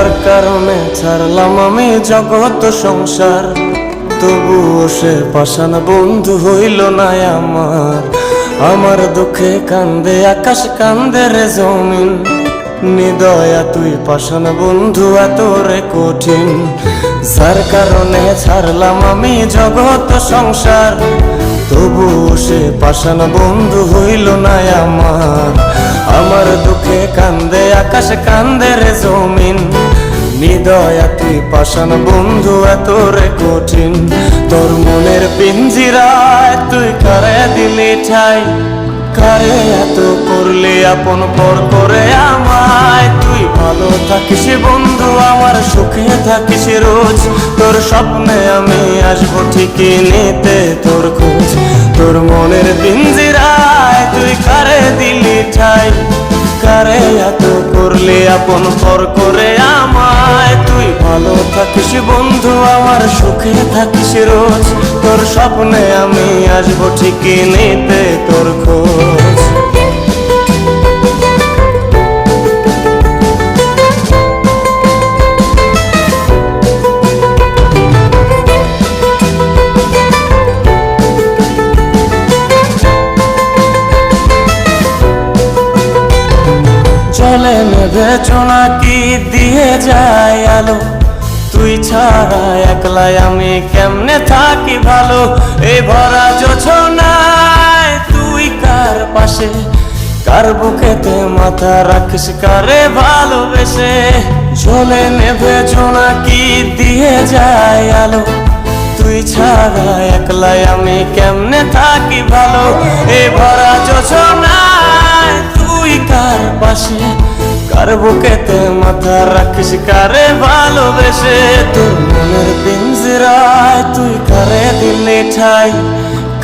যার কারণে ছাড়লাম আমি জগৎ সংসার, তবুও সে পাষাণ বন্ধু হইল না আমার। আমার দুঃখে কান্দে আকাশ, কান্দে রে জমিন, নিদয়া তুই পাষাণ বন্ধু এত রে কঠিন। যার কারণে ছাড়লাম আমি জগৎ সংসার, তবুও সে পাষাণ বন্ধু হইল না আমার। আমার দুঃখে কান্দে আকাশ, কান্দে রে জমিন, নিদয়া তুই পাষাণ বন্ধু এত রে কঠিন। তোর মনের পিঞ্জিরায় তুই কারে দিলি ঠাই, কারে এত করলি আপন পর করে আমায়। তুই ভালো থাকিস বন্ধু, আমার সুখে থাকিস রোজ, তোর স্বপ্নে আমি আসবো ঠিকই নিতে তোর খোঁজ। তোর মনের পিঞ্জিরায় তুই কারে দিলি ঠাই, কারে এত করলি আপন পর করে আমায়। তুই ভালো থাকিস বন্ধু, আমার সুখে থাকিস রোজ, তোর স্বপ্নে আমি আসবো ঠিকই নিতে তোর খোঁজ। চলে নেবে চোনাকি দিয়ে যায় আলো, তুই ছাড়া একলাই আমি কেমনে থাকি ভালো। এই ভরা যোছনায় তুই কার পাশে, কার বুকেতে মাথা রাখিস কারে ভালোবেসে। চলে নেবে চোনাকি দিয়ে যায় আলো, তুই ছাড়া একলাই আমি কেমনে থাকি ভালো। এই ভরা যোছনায় তুই কার পাশে, কার বুকেতে মাথা রাখিস কারে ভালোবেসে। তোর মনের পিঞ্জিরায় তুই কারে দিলি ঠাই,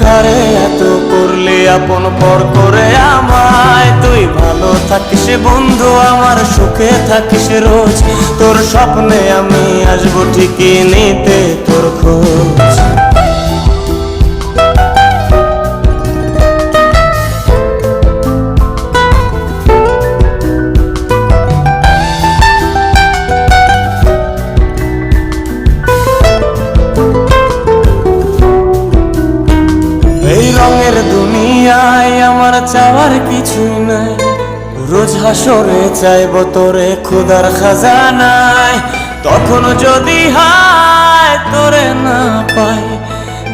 কারে এত করলি আপন পর করে আমায়। তুই ভালো থাকিস বন্ধু, আমার সুখে থাকিস রোজ, তোর স্বপ্নে আমি আসবো ঠিকই নিতে তোর খোঁজ। এই রঙের দুনিয়ায় আমার চাওয়ার কিছুই নাই, রোজ হাসরে চাইব তোরে খোদার খাজানায়। তখন যদি হায় তোরে না পাই,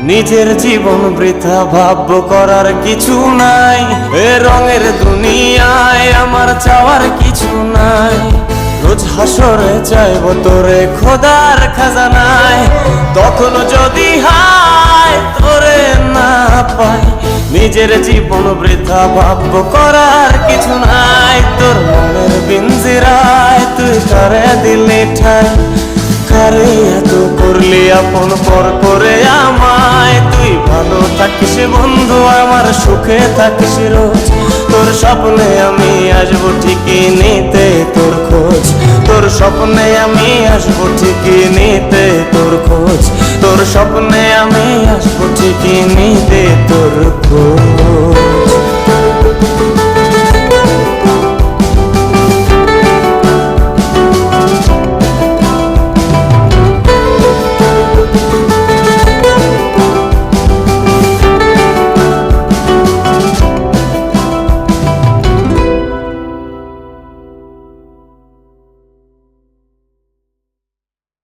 নিজের জীবন বৃথা ভাবব করার কিছু নাই। এ রঙের দুনিয়ায় আমার চাওয়ার কিছু নাই, রোজ হাসরে চাইব তোরে খোদার খাজানায়। তখন যদি হায় তোরে না পাই, নিজের জীবন বৃথা ভাবব করার কিছু নাই। তোর মনের পিঞ্জিরায় তুই কারে দিলি ঠাই, কারে এত করলি আপন পর করে আমায়। তুই ভালো থাকিস বন্ধু, আমার সুখে থাকিস রোজ, তোর স্বপ্নে আমি আসবো ঠিকই নিতে তোর খোঁজ। তোর স্বপ্নে আমি আসবো ঠিকই নিতে তোর খোঁজ, তোর স্বপ্নে আমি আসবো ঠিকই নিতে তোর খোঁজ।